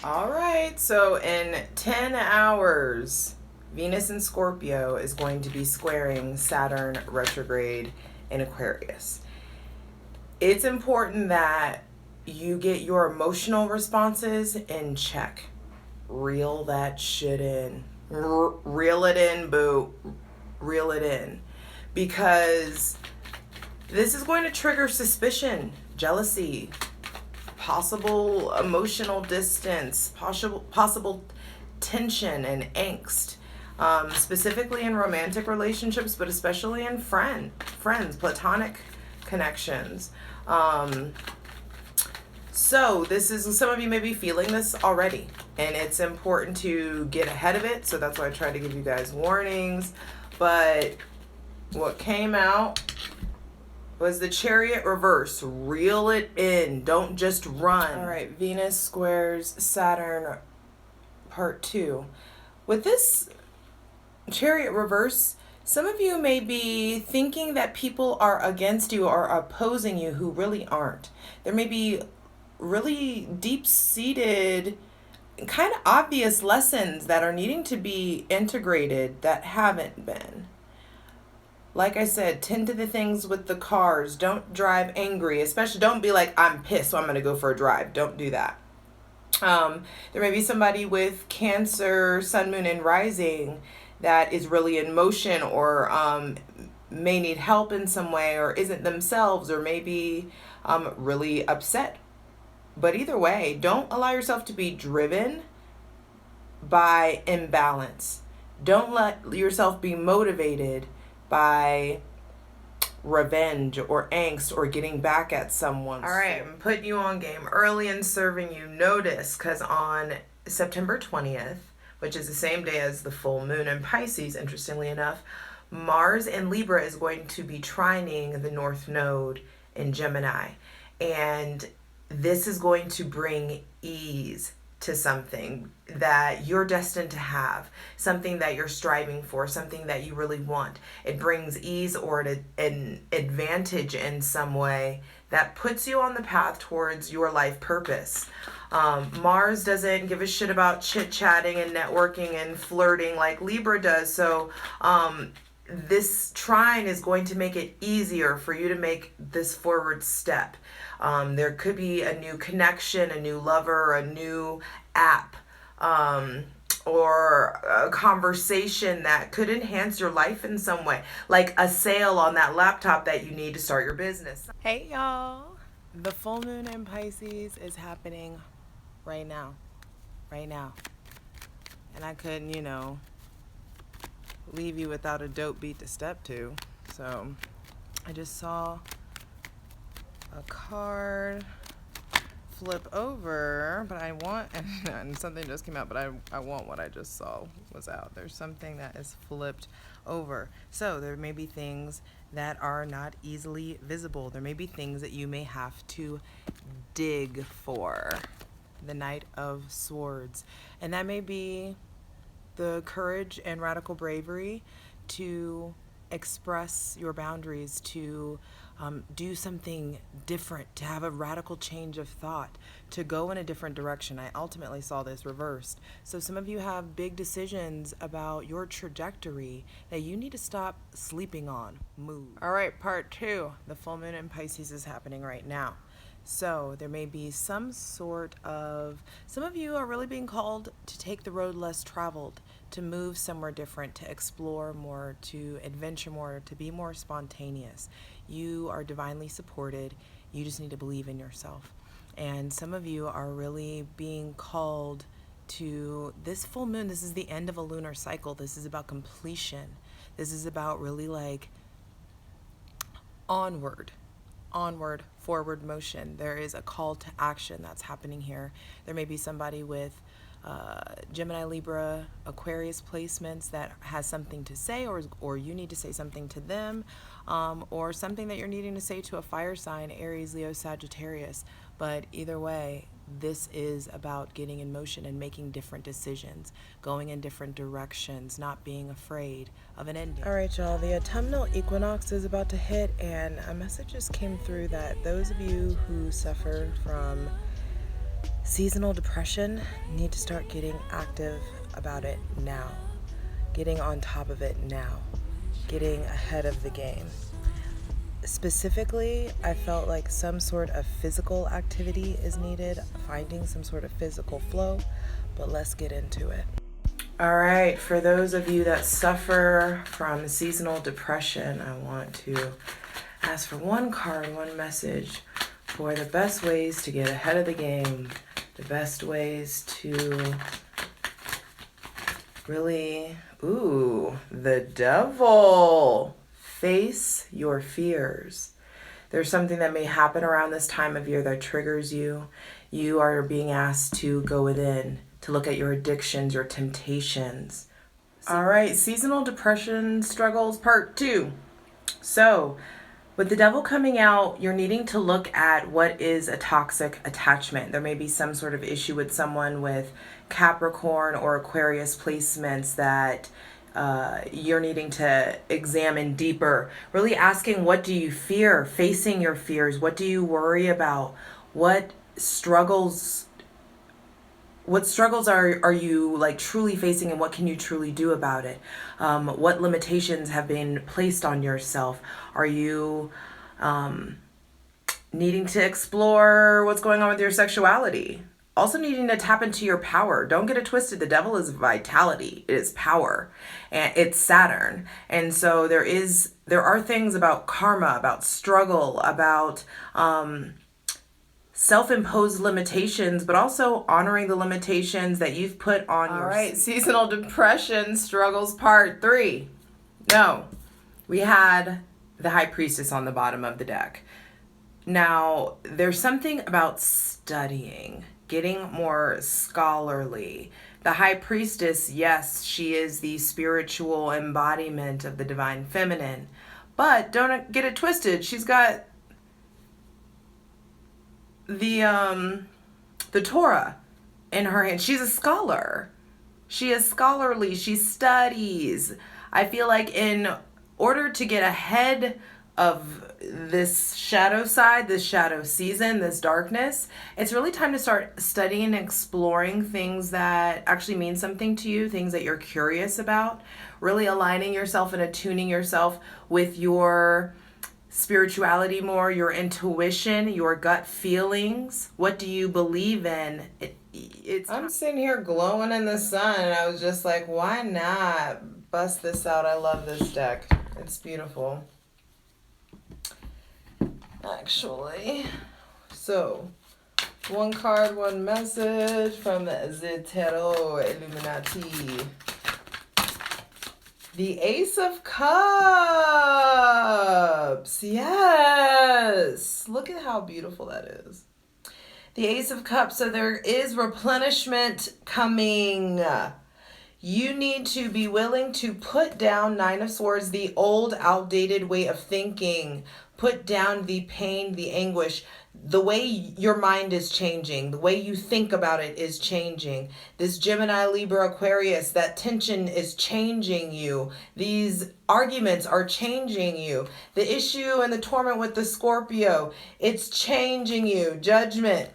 All right, so in 10 hours, Venus in Scorpio is going to be squaring Saturn retrograde in Aquarius. It's important that you get your emotional responses in check. Reel that shit in. Reel it in, boo. Reel it in. Because this is going to trigger suspicion, jealousy, possible emotional distance, possible tension and angst, specifically in romantic relationships, but especially in friends, platonic connections. So this is, some of you may be feeling this already, and it's important to get ahead of it. So that's why I try to give you guys warnings. But what came out was the Chariot reverse. Reel it in. Don't just run. All right, Venus squares Saturn part 2. With this Chariot reverse, some of you may be thinking that people are against you or opposing you who really aren't. There may be really deep-seated, kind of obvious lessons that are needing to be integrated that haven't been. Like I said, tend to the things with the cars. Don't drive angry. Especially don't be like, I'm pissed, so I'm going to go for a drive. Don't do that. There may be somebody with Cancer, Sun, Moon, and Rising that is really in motion, or may need help in some way, or isn't themselves, or maybe really upset. But either way, don't allow yourself to be driven by imbalance. Don't let yourself be motivated by revenge or angst or getting back at someone. All right, I'm putting you on game early and serving you notice, because on September 20th, which is the same day as the full moon in Pisces, interestingly enough, Mars in Libra is going to be trining the North Node in Gemini. And this is going to bring ease to something that you're destined to have, something that you're striving for, something that you really want. It brings ease or an advantage in some way that puts you on the path towards your life purpose. Mars doesn't give a shit about chit-chatting and networking and flirting like Libra does. So this trine is going to make it easier for you to make this forward step. There could be a new connection, a new lover, a new app, or a conversation that could enhance your life in some way, like a sale on that laptop that you need to start your business. Hey y'all, the full moon in Pisces is happening right now, and I couldn't, leave you without a dope beat to step to. So I just saw a card flip over, but I want, and something just came out, but I want what I just saw was out. There's something that is flipped over. So there may be things that are not easily visible. There may be things that you may have to dig for. The Knight of Swords. And that may be the courage and radical bravery to express your boundaries, to do something different, to have a radical change of thought, to go in a different direction. I ultimately saw this reversed. So some of you have big decisions about your trajectory that you need to stop sleeping on. Move. All right, part 2. The full moon in Pisces is happening right now. So there may be some of you are really being called to take the road less traveled, to move somewhere different, to explore more, to adventure more, to be more spontaneous. You are divinely supported. You just need to believe in yourself. And some of you are really being called to this full moon. This is the end of a lunar cycle. This is about completion. This is about really like onward, forward motion. There is a call to action that's happening here. There may be somebody with Gemini, Libra, Aquarius placements that has something to say, or you need to say something to them, or something that you're needing to say to a fire sign, Aries, Leo, Sagittarius. But either way, this is about getting in motion and making different decisions, going in different directions, not being afraid of an ending. All right, y'all, the autumnal equinox is about to hit, and a message just came through that those of you who suffer from Seasonal depression, need to start getting active about it now. Getting on top of it now. Getting ahead of the game. Specifically, I felt like some sort of physical activity is needed, finding some sort of physical flow, but let's get into it. All right, for those of you that suffer from seasonal depression, I want to ask for one card, one message for the best ways to get ahead of the game, the best ways to really, the devil. Face your fears. There's something that may happen around this time of year that triggers you. You are being asked to go within, to look at your addictions, your temptations. All right, seasonal depression struggles part 2. So, with the devil coming out, you're needing to look at what is a toxic attachment. There may be some sort of issue with someone with Capricorn or Aquarius placements that you're needing to examine deeper. Really asking, what do you fear? Facing your fears. What do you worry about? What struggles are you like truly facing, and what can you truly do about it? What limitations have been placed on yourself? Are you needing to explore what's going on with your sexuality? Also needing to tap into your power. Don't get it twisted. The devil is vitality. It is power. And it's Saturn. And so there are things about karma, about struggle, about self-imposed limitations, but also honoring the limitations that you've put on yourself. All right, seasonal depression struggles part 3. No, we had the High Priestess on the bottom of the deck. Now, there's something about studying, getting more scholarly. The High Priestess, yes, she is the spiritual embodiment of the divine feminine, but don't get it twisted. She's got the Torah in her hand. She's a scholar. She is scholarly. She studies. I feel like in order to get ahead of this shadow side, this shadow season, this darkness, it's really time to start studying and exploring things that actually mean something to you, things that you're curious about, really aligning yourself and attuning yourself with your spirituality more, your intuition, your gut feelings. What do you believe in? I'm sitting here glowing in the sun, and I was just like, why not bust this out? I love this deck. It's beautiful. Actually, so one card, one message from the Tarot Illuminati. The Ace of Cups. Yes, look at how beautiful that is. The Ace of Cups. So there is replenishment coming. You need to be willing to put down, Nine of Swords, the old outdated way of thinking. Put down the pain, the anguish. The way your mind is changing, the way you think about it is changing. This Gemini, Libra, Aquarius, that tension is changing you. These arguments are changing you. The issue and the torment with the Scorpio, it's changing you. Judgment.